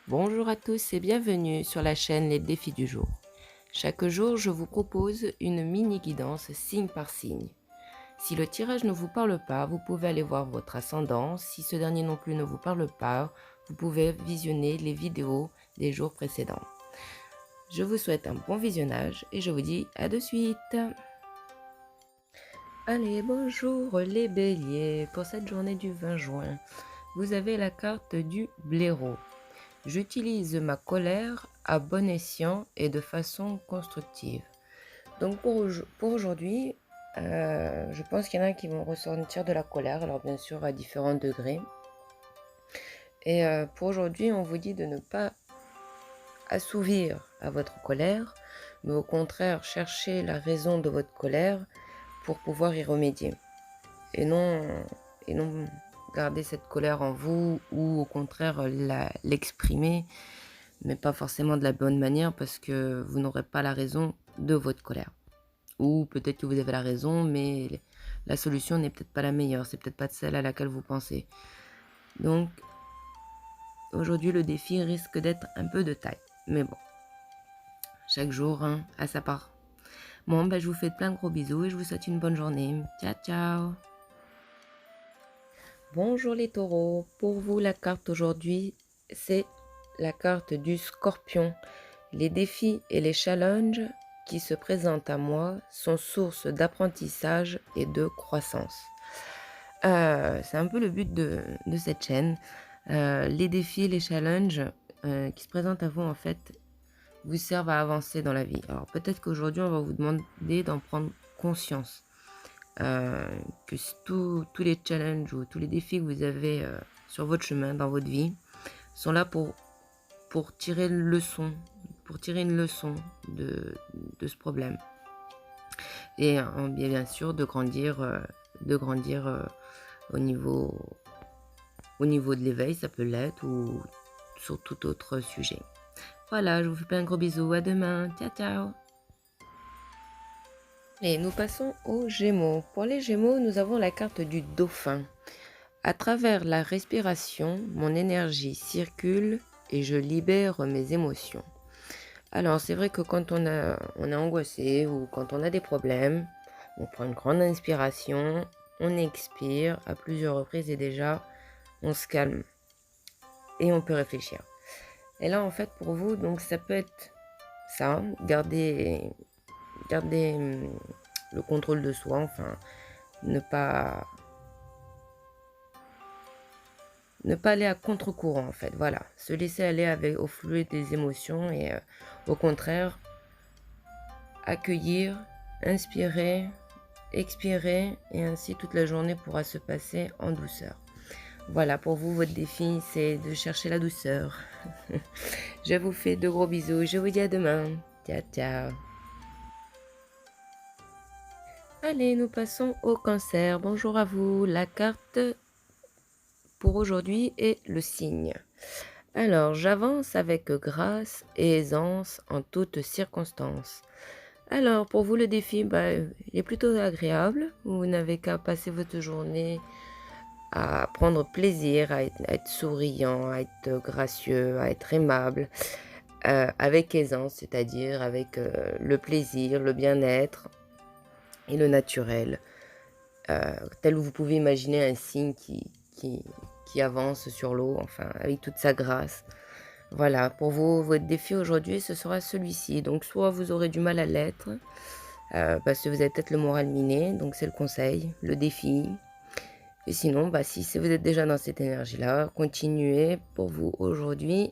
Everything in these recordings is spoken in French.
Bonjour à tous et bienvenue sur la chaîne Les Défis du jour. Chaque jour, je vous propose une mini-guidance signe par signe. Si le tirage ne vous parle pas, vous pouvez aller voir votre ascendant. Si ce dernier non plus ne vous parle pas, vous pouvez visionner les vidéos des jours précédents. Je vous souhaite un bon visionnage et je vous dis à de suite. Allez, bonjour les béliers. Pour cette journée du 20 juin, vous avez la carte du blaireau. J'utilise ma colère à bon escient et de façon constructive. Donc pour aujourd'hui, je pense qu'il y en a qui vont ressentir de la colère, alors bien sûr à différents degrés. Et pour aujourd'hui, on vous dit de ne pas assouvir à votre colère, mais au contraire chercher la raison de votre colère pour pouvoir y remédier. Et non garder cette colère en vous ou au contraire l'exprimer, mais pas forcément de la bonne manière parce que vous n'aurez pas la raison de votre colère. Ou peut-être que vous avez la raison, mais la solution n'est peut-être pas la meilleure, c'est peut-être pas celle à laquelle vous pensez. Donc, aujourd'hui, le défi risque d'être un peu de taille. Mais bon, chaque jour a sa part. Bon, je vous fais plein de gros bisous et je vous souhaite une bonne journée. Ciao, ciao! Bonjour les taureaux, pour vous la carte aujourd'hui, c'est la carte du scorpion. Les défis et les challenges qui se présentent à moi sont source d'apprentissage et de croissance. C'est un peu le but de cette chaîne. Les défis, les challenges qui se présentent à vous en fait vous servent à avancer dans la vie. Alors peut-être qu'aujourd'hui on va vous demander d'en prendre conscience. Que tous les challenges ou tous les défis que vous avez sur votre chemin, dans votre vie, sont là pour tirer une leçon, de ce problème. Et bien sûr de grandir, au niveau de l'éveil, ça peut l'être, ou sur tout autre sujet. Voilà, je vous fais plein de gros bisous, à demain, ciao ciao! Et nous passons aux Gémeaux. Pour les Gémeaux, nous avons la carte du Dauphin. À travers la respiration, mon énergie circule et je libère mes émotions. Alors, c'est vrai que quand on est angoissé ou quand on a des problèmes, on prend une grande inspiration, on expire à plusieurs reprises et déjà, on se calme et on peut réfléchir. Et là, en fait, pour vous, donc ça peut être ça, garder le contrôle de soi, enfin, ne pas aller à contre-courant en fait, voilà. Se laisser aller au flux des émotions et au contraire, accueillir, inspirer, expirer et ainsi toute la journée pourra se passer en douceur. Voilà, pour vous, votre défi, c'est de chercher la douceur. Je vous fais de gros bisous, je vous dis à demain. Ciao, ciao. Allez, nous passons au cancer. Bonjour à vous. La carte pour aujourd'hui est le cygne. Alors, j'avance avec grâce et aisance en toutes circonstances. Alors, pour vous, le défi, il est plutôt agréable. Vous n'avez qu'à passer votre journée à prendre plaisir, à être souriant, à être gracieux, à être aimable, avec aisance, c'est-à-dire avec le plaisir, le bien-être et le naturel. Tel que vous pouvez imaginer un cygne qui avance sur l'eau, enfin, avec toute sa grâce. Voilà, pour vous, votre défi aujourd'hui, ce sera celui-ci. Donc, soit vous aurez du mal à l'être, parce que vous avez peut-être le moral miné, donc c'est le conseil, le défi. Et sinon, si vous êtes déjà dans cette énergie-là, continuez. Pour vous aujourd'hui,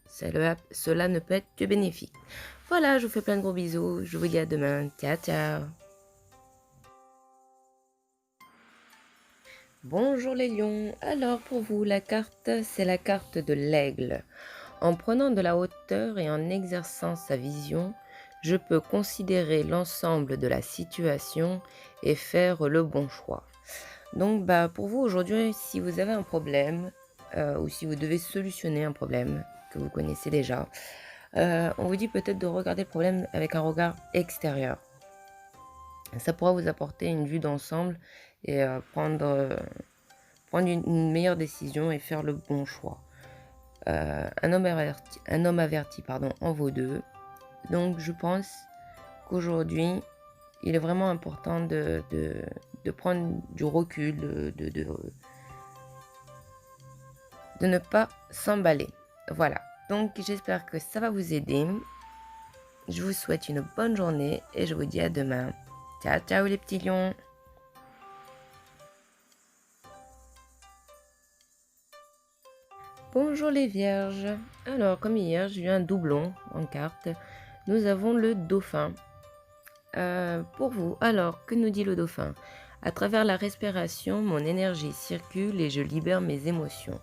cela ne peut être que bénéfique. Voilà, je vous fais plein de gros bisous. Je vous dis à demain. Ciao, ciao. Bonjour les lions. Alors pour vous, la carte, c'est la carte de l'aigle. En prenant de la hauteur et en exerçant sa vision, je peux considérer l'ensemble de la situation et faire le bon choix. Donc pour vous aujourd'hui, si vous avez un problème ou si vous devez solutionner un problème que vous connaissez déjà, on vous dit peut-être de regarder le problème avec un regard extérieur. Ça pourra vous apporter une vue d'ensemble et prendre une meilleure décision et faire le bon choix. un homme averti pardon, en vaut deux. Donc je pense qu'aujourd'hui, il est vraiment important de prendre du recul, de ne pas s'emballer. Voilà, donc j'espère que ça va vous aider. Je vous souhaite une bonne journée et je vous dis à demain. Ciao, ciao les petits lions. Bonjour les vierges. Alors, comme hier, j'ai eu un doublon en carte. Nous avons le dauphin. Pour vous, alors, que nous dit le dauphin? À travers la respiration, mon énergie circule et je libère mes émotions.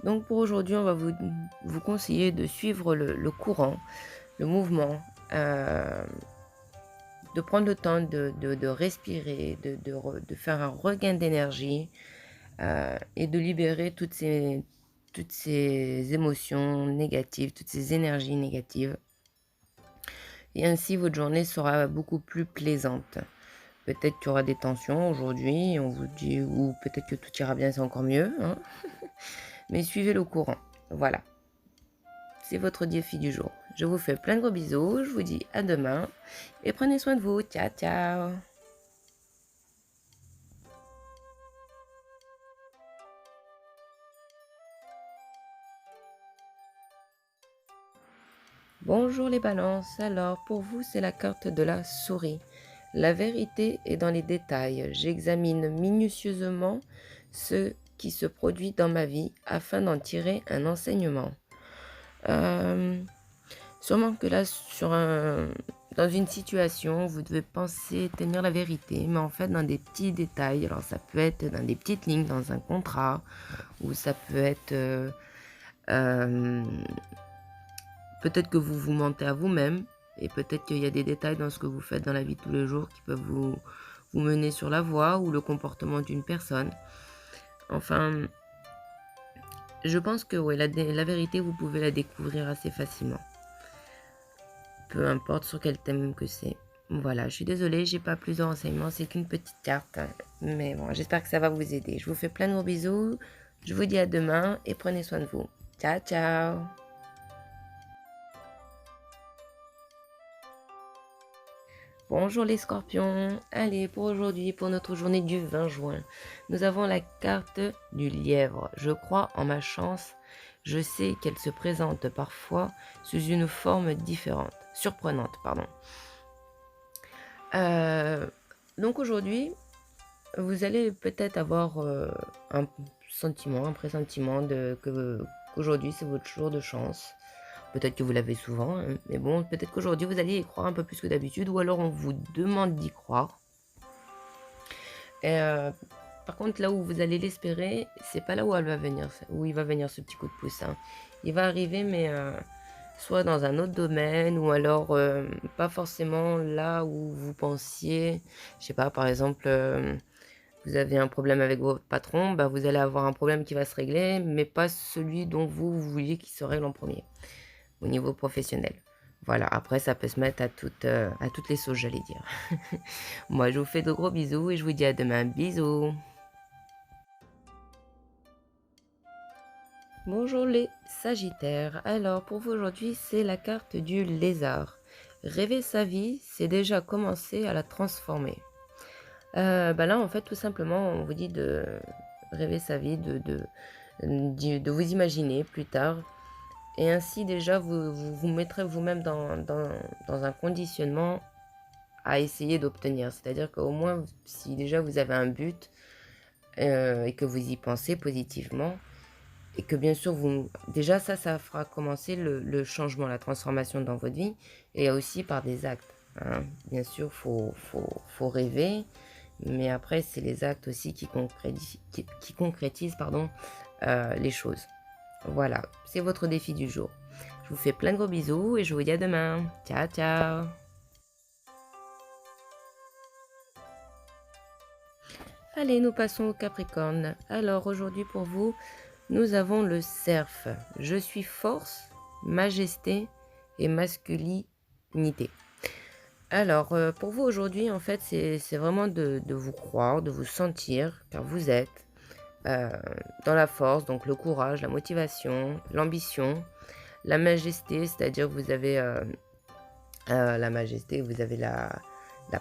Donc pour aujourd'hui, on va vous conseiller de suivre le courant, le mouvement, de prendre le temps de respirer, de faire un regain d'énergie et de libérer toutes ces émotions négatives, toutes ces énergies négatives. Et ainsi, votre journée sera beaucoup plus plaisante. Peut-être qu'il y aura des tensions aujourd'hui, on vous dit, ou peut-être que tout ira bien, c'est encore mieux. Hein. Mais suivez le courant. Voilà. C'est votre défi du jour. Je vous fais plein de gros bisous. Je vous dis à demain. Et prenez soin de vous. Ciao, ciao. Bonjour les balances. Alors, pour vous, c'est la carte de la souris. La vérité est dans les détails. J'examine minutieusement ce qui se produit dans ma vie afin d'en tirer un enseignement. Sûrement que là, dans une situation, vous devez penser tenir la vérité, mais en fait dans des petits détails. Alors ça peut être dans des petites lignes dans un contrat, ou ça peut être peut-être que vous vous mentez à vous-même, et peut-être qu'il y a des détails dans ce que vous faites dans la vie de tous les jours qui peuvent vous mener sur la voie ou le comportement d'une personne. Enfin, je pense que ouais, la vérité, vous pouvez la découvrir assez facilement. Peu importe sur quel thème que c'est. Voilà, je suis désolée, j'ai pas plus de renseignements, c'est qu'une petite carte. Mais bon, j'espère que ça va vous aider. Je vous fais plein de gros bisous. Je vous dis à demain et prenez soin de vous. Ciao, ciao. Bonjour les scorpions. Allez, pour aujourd'hui, pour notre journée du 20 juin, nous avons la carte du lièvre. Je crois en ma chance. Je sais qu'elle se présente parfois sous une forme différente, surprenante, pardon. Donc aujourd'hui, vous allez peut-être avoir un sentiment, un pressentiment qu'aujourd'hui c'est votre jour de chance. Peut-être que vous l'avez souvent, hein, mais bon, peut-être qu'aujourd'hui vous allez y croire un peu plus que d'habitude, ou alors on vous demande d'y croire. Et, par contre, là où vous allez l'espérer, c'est pas là où elle va venir, où il va venir ce petit coup de pouce. Hein. Il va arriver, mais soit dans un autre domaine, ou alors pas forcément là où vous pensiez. Je sais pas, par exemple, vous avez un problème avec votre patron, bah, vous allez avoir un problème qui va se régler, mais pas celui dont vous vouliez qu'il se règle en premier, au niveau professionnel. Voilà, après ça peut se mettre à toutes les sauces, j'allais dire. Moi, je vous fais de gros bisous et je vous dis à demain. Bisous. Bonjour les Sagittaires. Alors, pour vous aujourd'hui, c'est la carte du lézard. Rêver sa vie, c'est déjà commencer à la transformer. Bah là, en fait, tout simplement, on vous dit de rêver sa vie, de vous imaginer plus tard. Et ainsi, déjà, vous mettrez vous-même dans un conditionnement à essayer d'obtenir. C'est-à-dire qu'au moins, si déjà vous avez un but et que vous y pensez positivement, et que bien sûr, déjà ça fera commencer le changement, la transformation dans votre vie, et aussi par des actes. Hein. Bien sûr, faut rêver, mais après, c'est les actes aussi qui concrétisent les choses. Voilà, c'est votre défi du jour. Je vous fais plein de gros bisous et je vous dis à demain. Ciao, ciao. Allez, nous passons au Capricorne. Alors aujourd'hui pour vous, nous avons le cerf. Je suis force, majesté et masculinité. Alors pour vous aujourd'hui, en fait, c'est vraiment de vous croire, de vous sentir, car vous êtes. euh, dans la force, donc le courage, la motivation, l'ambition, la majesté, c'est-à-dire que vous avez la majesté, vous avez la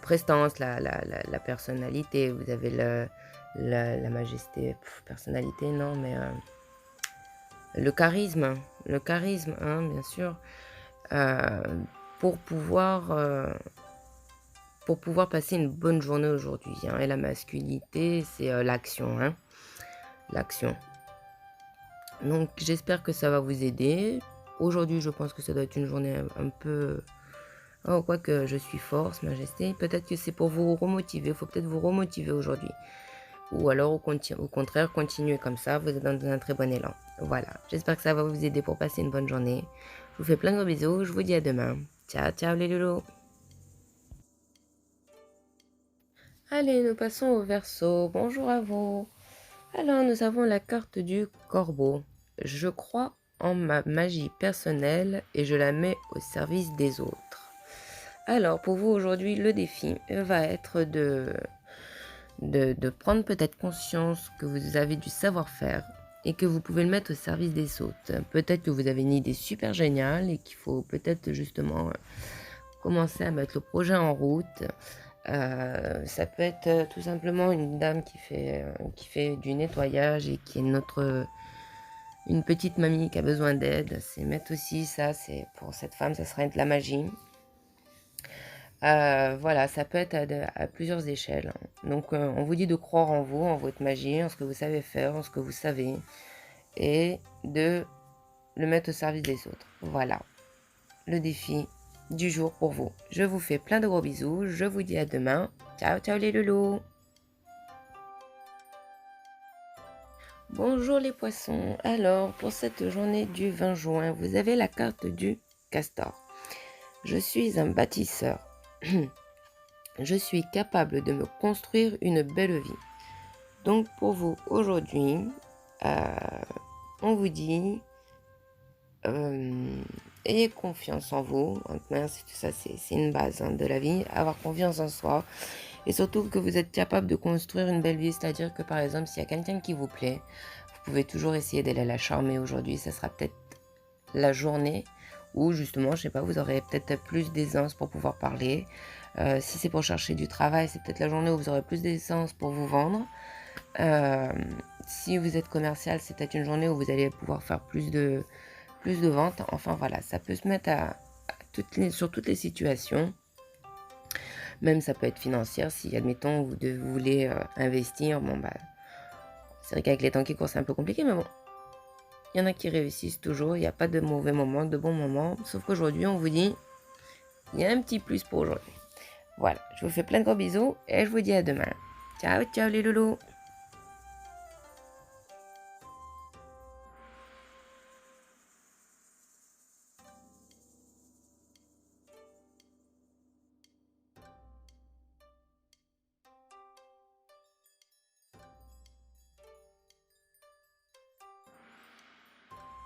prestance, la personnalité, vous avez la majesté, personnalité, non, mais le charisme, hein, bien sûr, euh, pour pouvoir, euh, pour pouvoir passer une bonne journée aujourd'hui, hein. Et la masculinité, c'est l'action, hein, l'action. Donc, j'espère que ça va vous aider. Aujourd'hui, je pense que ça doit être une journée un peu... Oh, quoique je suis force, majesté. Peut-être que c'est pour vous remotiver. Il faut peut-être vous remotiver aujourd'hui. Ou alors, au contraire, continuez comme ça. Vous êtes dans un très bon élan. Voilà. J'espère que ça va vous aider pour passer une bonne journée. Je vous fais plein de gros bisous. Je vous dis à demain. Ciao, ciao les loulous. Allez, nous passons au Verseau. Bonjour à vous. Alors, nous avons la carte du Corbeau. Je crois en ma magie personnelle et je la mets au service des autres. Alors, pour vous aujourd'hui, le défi va être de prendre peut-être conscience que vous avez du savoir-faire et que vous pouvez le mettre au service des autres. Peut-être que vous avez une idée super géniale et qu'il faut peut-être justement commencer à mettre le projet en route. Ça peut être tout simplement une dame qui fait du nettoyage et qui est une petite mamie qui a besoin d'aide. C'est mettre aussi ça, c'est pour cette femme, ça serait de la magie. Voilà, ça peut être à plusieurs échelles. Donc, on vous dit de croire en vous, en votre magie, en ce que vous savez faire, en ce que vous savez, et de le mettre au service des autres. Voilà, le défi du jour pour vous. Je vous fais plein de gros bisous. Je vous dis à demain. Ciao, ciao les loulous. Bonjour les poissons. Alors, pour cette journée du 20 juin, vous avez la carte du castor. Je suis un bâtisseur. Je suis capable de me construire une belle vie. Donc pour vous aujourd'hui, on vous dit ayez confiance en vous. C'est une base de la vie, avoir confiance en soi. Et surtout que vous êtes capable de construire une belle vie, c'est-à-dire que par exemple, s'il y a quelqu'un qui vous plaît, vous pouvez toujours essayer d'aller la charmer aujourd'hui. Ça sera peut-être la journée où justement, je sais pas, vous aurez peut-être plus d'aisance pour pouvoir parler. Si c'est pour chercher du travail, c'est peut-être la journée où vous aurez plus d'aisance pour vous vendre. Si vous êtes commercial, c'est peut-être une journée où vous allez pouvoir faire plus de ventes. Enfin voilà, ça peut se mettre sur toutes les situations. Même ça peut être financière. Si admettons vous voulez investir, bon bah c'est vrai qu'avec les temps qui courent c'est un peu compliqué, mais bon. Il y en a qui réussissent toujours, il n'y a pas de mauvais moments, de bons moments. Sauf qu'aujourd'hui, on vous dit, il y a un petit plus pour aujourd'hui. Voilà, je vous fais plein de gros bisous et je vous dis à demain. Ciao, ciao les loulous.